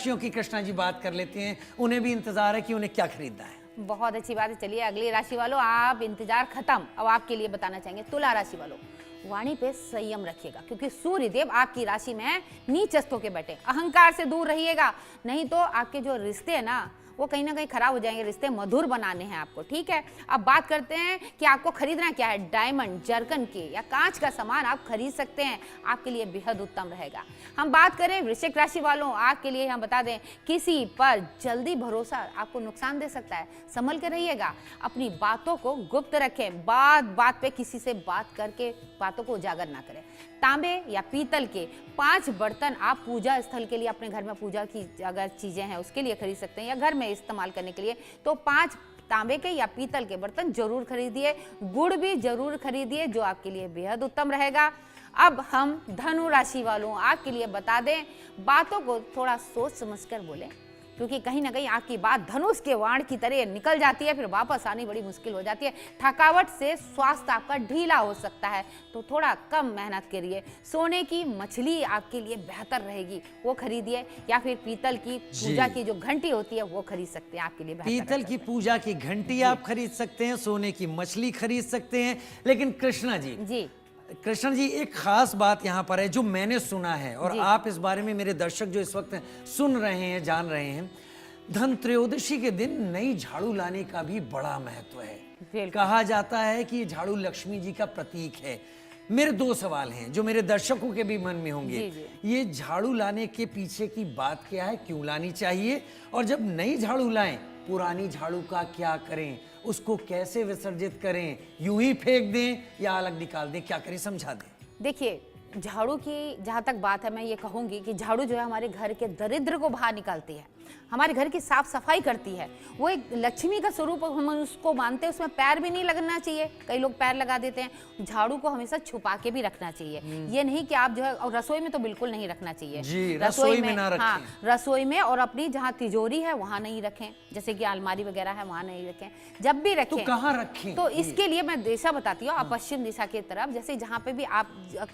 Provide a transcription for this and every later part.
राशियों की कृष्णा जी बात कर लेते हैं, उन्हें भी इंतजार है कि उन्हें क्या खरीदना है। बहुत अच्छी बात है। चलिए अगली राशि वालों, आप इंतजार खत्म। अब आपके लिए बताना चाहेंगे तुला राशि वालों, वाणी पे संयम रखिएगा क्योंकि सूर्य देव आपकी राशि में है, नीचस्थों के बैठे। अहंकार से दूर रहिएगा, नहीं तो आपके जो रिश्ते है ना वो कहीं ना कहीं खराब हो जाएंगे। रिश्ते मधुर बनाने हैं आपको, ठीक है। अब बात करते हैं कि आपको खरीदना क्या है। डायमंड, जर्कन के या कांच का सामान आप खरीद सकते हैं, आपके लिए बेहद उत्तम रहेगा। हम बात करें वृश्चिक राशि वालों, आपके लिए हम बता दें किसी पर जल्दी भरोसा आपको नुकसान दे सकता है, संभल के रहिएगा। अपनी बातों को गुप्त रखें, बात बात पे किसी से बात करके बातों को उजागर ना करें। तांबे या पीतल के 5 बर्तन आप पूजा स्थल के लिए, अपने घर में पूजा की अगर चीजें हैं उसके लिए खरीद सकते हैं या घर में इस्तेमाल करने के लिए, तो 5 तांबे के या पीतल के बर्तन जरूर खरीदिए। गुड़ भी जरूर खरीदिए जो आपके लिए बेहद उत्तम रहेगा। अब हम धनु राशि वालों आपके लिए बता दें, बातों को थोड़ा सोच समझकर बोलें क्योंकि कहीं ना कहीं आपकी बात धनुष के वाण की तरह निकल जाती है, फिर वापस आनी बड़ी मुश्किल हो जाती है। थकावट से स्वास्थ्य आपका ढीला हो सकता है, तो थोड़ा कम मेहनत करिए। सोने की मछली आपके लिए बेहतर रहेगी, वो खरीदिए, या फिर पीतल की पूजा की जो घंटी होती है वो खरीद सकते हैं, आपके लिए बेहतर। पीतल की पूजा की घंटी आप खरीद सकते हैं, सोने की मछली खरीद सकते हैं। लेकिन कृष्णा जी, कृष्ण जी, एक खास बात यहाँ पर है जो मैंने सुना है और आप इस बारे में, मेरे दर्शक जो इस वक्त सुन रहे हैं, जान रहे हैं, धन त्रयोदशी के दिन नई झाड़ू लाने का भी बड़ा महत्व है। कहा जाता है कि ये झाड़ू लक्ष्मी जी का प्रतीक है। मेरे 2 सवाल हैं जो मेरे दर्शकों के भी मन में होंगे। ये झाड़ू लाने के पीछे की बात क्या है, क्यों लानी चाहिए, और जब नई झाड़ू लाएं पुरानी झाड़ू का क्या करें, उसको कैसे विसर्जित करें, यूं ही फेंक दें या अलग निकाल दें, क्या करें, समझा दें। देखिए, झाड़ू की जहाँ तक बात है, मैं ये कहूँगी कि झाड़ू जो है हमारे घर के दरिद्र को बाहर निकालती है, हमारे घर की साफ सफाई करती है। वो एक लक्ष्मी का स्वरूप हम उसको मानते हैं। उसमें पैर भी नहीं लगना चाहिए, कई लोग पैर लगा देते हैं। झाड़ू को हमेशा छुपा के भी रखना चाहिए, ये नहीं कि आप जो है, और रसोई में तो बिल्कुल नहीं रखना चाहिए जी, रसोई में ना रखें। हाँ, रसोई में, और अपनी जहाँ तिजोरी है वहां नहीं रखें, जैसे कि अलमारी वगैरह है वहां नहीं रखें। जब भी रखें तो कहाँ रखें? तो इसके लिए मैं दिशा बताती हूँ। आप पश्चिम दिशा की तरफ, जैसे जहाँ पे भी आप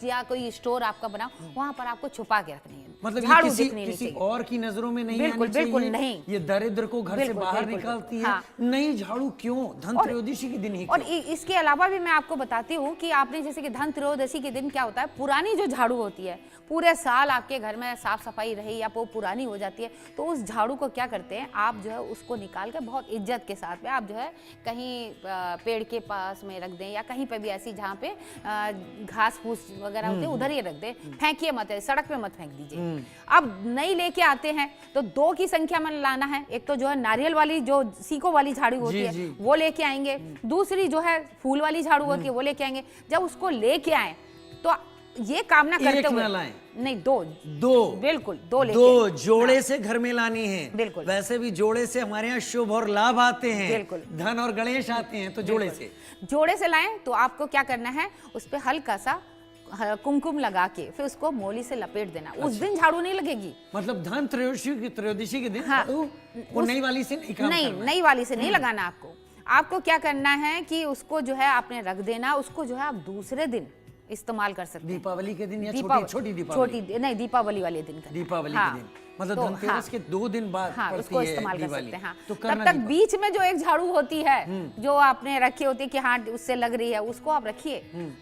या कोई स्टोर आपका बना, वहां पर आपको छुपा के रखनी है। मतलब झाड़ू किसी और की नजरों में नहीं बिल्कुल, आनी चाहिए। बिल्कुल नहीं। ये दरिद्र को घर से बाहर निकालती है। नई झाड़ू क्यों धन त्रयोदशी के दिन ही? और इसके अलावा भी मैं आपको बताती हूँ कि आपने जैसे कि धन त्रयोदशी के दिन क्या होता है, पुरानी जो झाड़ू होती है, पूरे साल आपके घर में साफ सफाई रही या वो पुरानी हो जाती है, तो उस झाड़ू को क्या करते हैं आप जो है उसको निकाल कर बहुत इज्जत के साथ में आप जो है कहीं पेड़ के पास में रख दें या कहीं पे भी ऐसी जहाँ पे घास फूस वगैरह होते हैं उधर ही रख दें, फेंकिए मत, सड़क पे मत फेंक दीजिए। अब नई लेके आते हैं तो 2 की संख्या में लाना है। एक तो जो है नारियल वाली जो सीको वाली झाड़ू होती है वो लेके आएंगे, दूसरी जो है फूल वाली झाड़ू होती है वो लेके आएंगे। जब उसको लेके आए तो ये कामना करते हुए नहीं, 2 बिल्कुल 2 जोड़े से घर में लानी है। बिल्कुल, वैसे भी जोड़े से हमारे यहाँ शुभ और लाभ आते हैं, बिल्कुल, धन और गणेश आते हैं, तो जोड़े से लाएं। तो आपको क्या करना है, उस पे हल्का सा कुमकुम लगा के फिर उसको मोली से लपेट देना। उस दिन झाड़ू नहीं लगेगी, मतलब धन त्रयोदशी के दिन। हाँ, वो नई वाली से नई वाली से नहीं लगाना। आपको क्या करना है कि उसको जो है आपने रख देना, उसको जो है आप दूसरे दिन इस्तेमाल कर सकते हैं। दीपावली के दिन या छोटी दीपावली वाले दिन का, दीपावली के दिन, मतलब धनतेरस के 2 दिन बाद उसको इस्तेमाल कर सकते हैं। तो तब तक बीच में जो एक झाड़ू होती है जो आपने रखी होती है कि हाँ उससे लग रही है, उसको आप रखिए,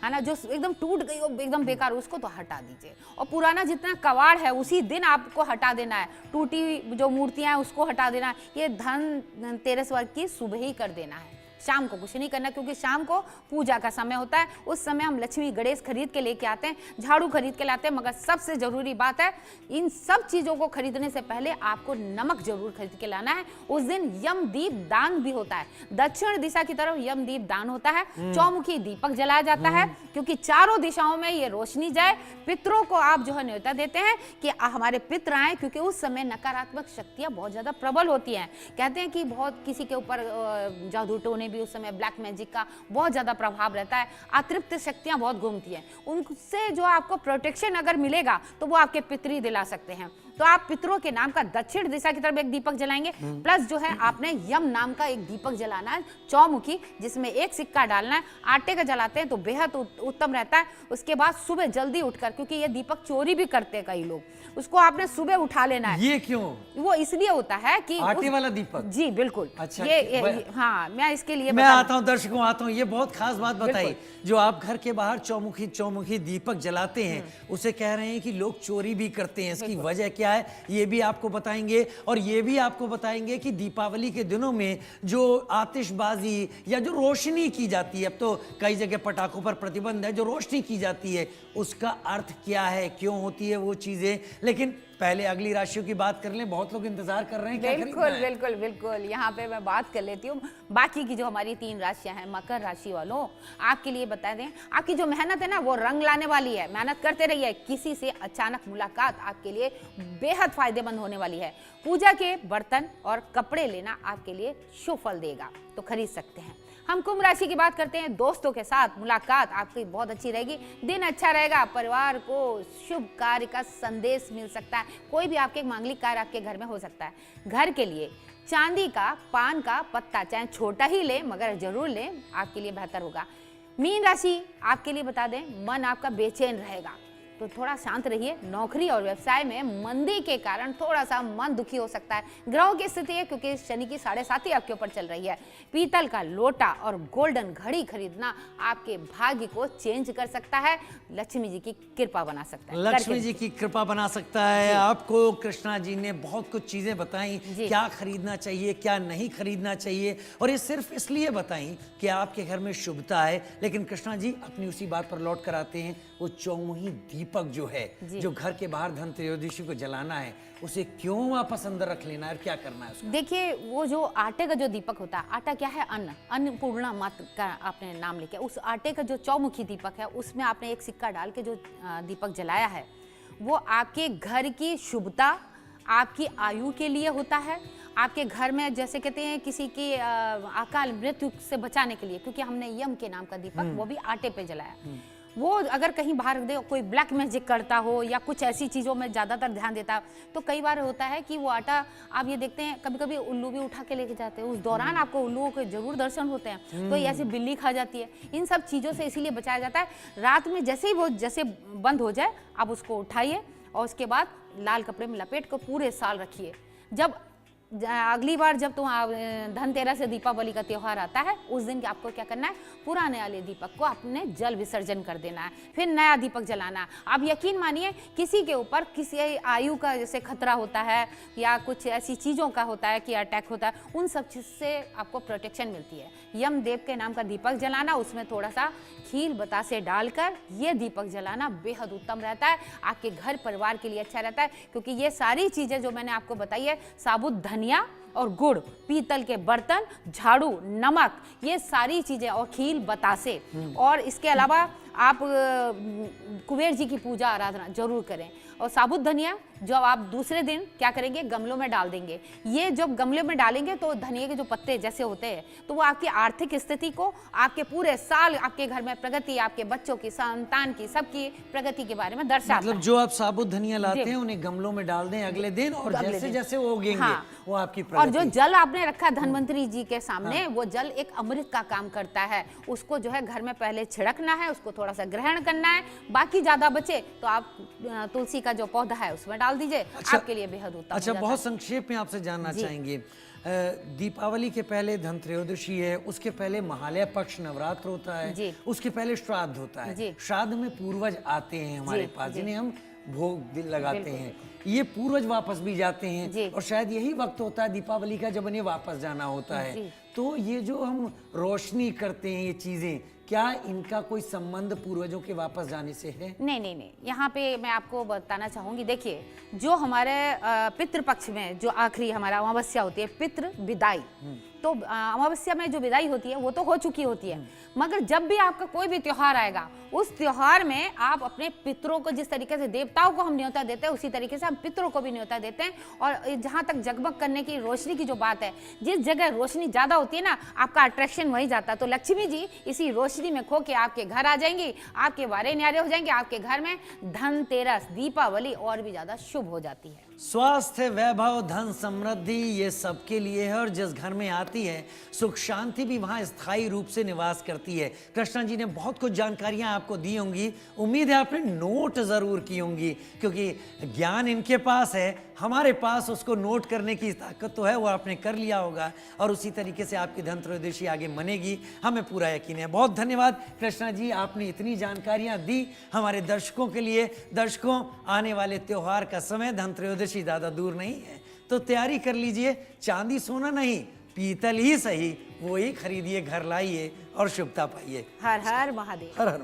है ना। जो एकदम टूट गई हो, एकदम बेकार, उसको तो हटा दीजिए। और पुराना जितना कवाड़ है उसी दिन आपको हटा देना है। टूटी जो मूर्तियां हैं उसको हटा देना है। ये धनतेरस वर्ग की सुबह ही कर देना है, शाम को कुछ नहीं करना, क्योंकि शाम को पूजा का समय होता है। उस समय हम लक्ष्मी गणेश खरीद के लेके आते हैं, झाड़ू खरीद के लाते हैं। मगर सबसे जरूरी बात है, इन सब चीजों को खरीदने से पहले आपको नमक जरूर खरीद के लाना है। उस दिन यम दीप दान भी होता है, दक्षिण दिशा की तरफ यम दीप दान होता है। चौमुखी दीपक जलाया जाता है क्योंकि चारों दिशाओं में ये रोशनी जाए। पितरों को आप जो है न्योता देते हैं कि हमारे पितर आए, क्योंकि उस समय नकारात्मक शक्तियां बहुत ज्यादा प्रबल होती हैं। कहते हैं कि बहुत किसी के ऊपर जादू टोने भी उस समय ब्लैक मैजिक का बहुत ज्यादा प्रभाव रहता है, अतृप्त शक्तियां बहुत घूमती हैं। उनसे जो आपको प्रोटेक्शन अगर मिलेगा तो वो आपके पितरी दिला सकते हैं। तो तो आप पितरों के नाम का दक्षिण दिशा की तरफ एक दीपक जलाएंगे, प्लस जो है आपने यम नाम का एक दीपक जलाना है चौमुखी, जिसमें एक सिक्का डालना है। आटे का जलाते हैं तो बेहद उत्तम रहता है। उसके बाद सुबह जल्दी उठकर, क्योंकि ये दीपक चोरी भी करते हैं कई लोग, उसको आपने सुबह उठा लेना है। ये क्यों? वो इसलिए होता है कि आटे वाला दीपक? जी बिल्कुल। अच्छा, हाँ, मैं इसके लिए मैं आता हूँ, दर्शकों आता हूँ, ये बहुत खास बात बताई। जो आप घर के बाहर चौमुखी दीपक जलाते हैं, उसे कह रहे हैं कि लोग चोरी भी करते हैं। इसकी वजह क्या है ये भी आपको बताएंगे, और ये भी आपको बताएंगे कि दीपावली के दिनों में जो आतिशबाजी या जो रोशनी की जाती है, अब तो कई जगह पटाखों पर प्रतिबंध है, जो रोशनी की जाती है उसका अर्थ क्या है, क्यों होती है वो चीजें। लेकिन पहले अगली राशियों की बात कर लें, बहुत लोग इंतजार कर रहे हैं क्या खरीदना है। बिल्कुल बिल्कुल, यहाँ पे मैं बात कर लेती हूँ बाकी की जो हमारी 3 राशियां हैं। मकर राशि वालों, आपके लिए बता दें, आपकी जो मेहनत है ना वो रंग लाने वाली है। मेहनत करते रहिए, किसी से अचानक मुलाकात आपके लिए बेहद फायदेमंद होने वाली है। पूजा के बर्तन और कपड़े लेना आपके लिए शुभ फल देगा, तो खरीद सकते हैं। हम कुंभ राशि की बात करते हैं। दोस्तों के साथ मुलाकात आपकी बहुत अच्छी रहेगी, दिन अच्छा रहेगा। परिवार को शुभ कार्य का संदेश मिल सकता है, कोई भी आपके मांगलिक कार्य आपके घर में हो सकता है। घर के लिए चांदी का पान का पत्ता, चाहे छोटा ही ले मगर जरूर लें, आपके लिए बेहतर होगा। मीन राशि आपके लिए बता दें, मन आपका बेचैन रहेगा तो थोड़ा शांत रहिए। नौकरी और व्यवसाय में मंदी के कारण थोड़ा सा मन दुखी हो सकता है। ग्रहों की स्थिति है क्योंकि शनि की 7.5 आपके ऊपर चल रही है। पीतल का लोटा और गोल्डन घड़ी खरीदना आपके भाग्य को चेंज कर सकता है, लक्ष्मी जी की कृपा बना सकता है। लक्ष्मी जी की कृपा बना सकता है आपको। कृष्णा जी ने बहुत कुछ चीजें बताई, क्या खरीदना चाहिए क्या नहीं खरीदना चाहिए, और ये सिर्फ इसलिए बताई कि आपके घर में शुभता है। लेकिन कृष्णा जी अपनी उसी बात पर लौट कर आते हैं, वो चौमुही दीपक जो है, जो घर के बाहर धनत्रयोदशी को जलाना है, उसे क्यों वापस अंदर रख लेना है और क्या करना है उसको? देखिए, वो जो आटे का जो दीपक होता है, आटा क्या है? अन्न, अन्नपूर्णा माता का आपने नाम लेके, उस आटे का जो चौमुखी दीपक है उसमें आपने एक सिक्का डाल के जो दीपक जलाया है, वो आपके घर की शुभता, आपकी आयु के लिए होता है। आपके घर में जैसे कहते हैं किसी की अकाल मृत्यु से बचाने के लिए, क्योंकि हमने यम के नाम का दीपक वो भी आटे पे जलाया। वो अगर कहीं बाहर रख दे, कोई ब्लैक मैजिक करता हो या कुछ ऐसी चीज़ों में ज़्यादातर ध्यान देता है, तो कई बार होता है कि वो आटा, आप ये देखते हैं कभी कभी उल्लू भी उठा के लेके जाते हैं, उस दौरान आपको उल्लुओं के जरूर दर्शन होते हैं, तो ऐसी बिल्ली खा जाती है। इन सब चीज़ों से इसीलिए बचाया जाता है। रात में जैसे ही वो जैसे बंद हो जाए, आप उसको उठाइए और उसके बाद लाल कपड़े में लपेट कर पूरे साल रखिए। जब अगली बार जब तुम धनतेरस से दीपावली का त्योहार आता है, उस दिन आपको क्या करना है, पुराने वाले दीपक को अपने जल विसर्जन कर देना है, फिर नया दीपक जलाना है। आप यकीन मानिए, किसी के ऊपर किसी आयु का जैसे खतरा होता है या कुछ ऐसी चीज़ों का होता है कि अटैक होता है, उन सब चीज़ से आपको प्रोटेक्शन मिलती है। यम देव के नाम का दीपक जलाना, उसमें थोड़ा सा खील बतासे डालकर ये दीपक जलाना बेहद उत्तम रहता है, आपके घर परिवार के लिए अच्छा रहता है। क्योंकि ये सारी चीज़ें जो मैंने आपको बताई है, साबुत धनिया और गुड़, पीतल के बर्तन, झाड़ू, नमक, ये सारी चीजें और खील बतासे, और इसके अलावा आप कुबेर जी की पूजा आराधना जरूर करें। और साबुत धनिया जो आप दूसरे दिन क्या करेंगे, गमलों में डाल देंगे। ये जब गमले में डालेंगे तो धनिया के जो पत्ते जैसे होते हैं, तो वो आपकी आर्थिक स्थिति को, आपके पूरे साल आपके घर में प्रगति, आपके बच्चों की, संतान की, सबकी प्रगति के बारे में दर्शाता है। मतलब जो आप साबुत धनिया लाते हैं उन्हें गमलों में डाल दें अगले दिन, और जैसे जैसे वो उगेंगे वो आपकी प्रगति। और जो जल आपने रखा धनवंतरी जी के सामने, वो जल एक अमृत का काम करता है। उसको जो है घर में पहले छिड़कना है, उसको थोड़ा सा ग्रहण करना है, बाकी ज्यादा बचे तो आप तुलसी का जो पौधा है उसमें डाल दीजिए। आपके लिए बेहद उत्तम। अच्छा, बहुत संक्षेप में आपसे जानना चाहेंगे, दीपावली के पहले धनत्रयोदशी है, उसके पहले महालय पक्ष नवरात्र होता है, उसके पहले श्राद्ध होता है। श्राद्ध में पूर्वज आते हैं हमारे पास, जिन्हें हम भोग लगाते हैं, ये पूर्वज वापस भी जाते हैं, और शायद यही वक्त होता है दीपावली का जब इन्हें वापस जाना होता है। तो ये जो हम रोशनी करते हैं, ये चीजें, क्या इनका कोई संबंध पूर्वजों के वापस जाने से है? नहीं, यहाँ पे मैं आपको बताना चाहूंगी। देखिए, जो हमारे पितृपक्ष में जो आखिरी हमारा अमावस्या होती है, पितृ विदाई, तो अमावस्या में जो विदाई होती है वो तो हो चुकी होती है, मगर जब भी आपका कोई भी त्योहार आएगा, उस त्योहार में आप अपने पितरों को, जिस तरीके से देवताओं को हम न्योता देते हैं, उसी तरीके से हम पितरों को भी न्योता देते हैं। और जहाँ तक जगमग करने की, रोशनी की जो बात है, जिस जगह रोशनी ज्यादा होती है ना, आपका अट्रैक्शन वही जाता है। तो लक्ष्मी जी इसी रोशनी में खो के आपके घर आ जाएंगी, आपके वारे न्यारे हो जाएंगे, आपके घर में धनतेरस, दीपावली और भी ज्यादा शुभ हो जाती है। स्वास्थ्य, वैभव, धन, समृद्धि ये सबके लिए है और जिस घर में आती है सुख शांति भी वहाँ स्थायी रूप से निवास करती है। कृष्णा जी ने बहुत कुछ जानकारियाँ आपको दी होंगी, उम्मीद है आपने नोट ज़रूर की होंगी, क्योंकि ज्ञान इनके पास है, हमारे पास उसको नोट करने की ताकत तो है, वो आपने कर लिया होगा और उसी तरीके से आपकी धन त्रयोदशी आगे मनेगी, हमें पूरा यकीन है। बहुत धन्यवाद कृष्णा जी, आपने इतनी जानकारियाँ दी हमारे दर्शकों के लिए। दर्शकों, आने वाले त्योहार का समय, धन त्रयोदशी ज़्यादा दूर नहीं है, तो तैयारी कर लीजिए। चांदी सोना नहीं, पीतल ही सही, वो ही खरीदिए, घर लाइए और शुभता पाइए। हर हर महादेव। हर हर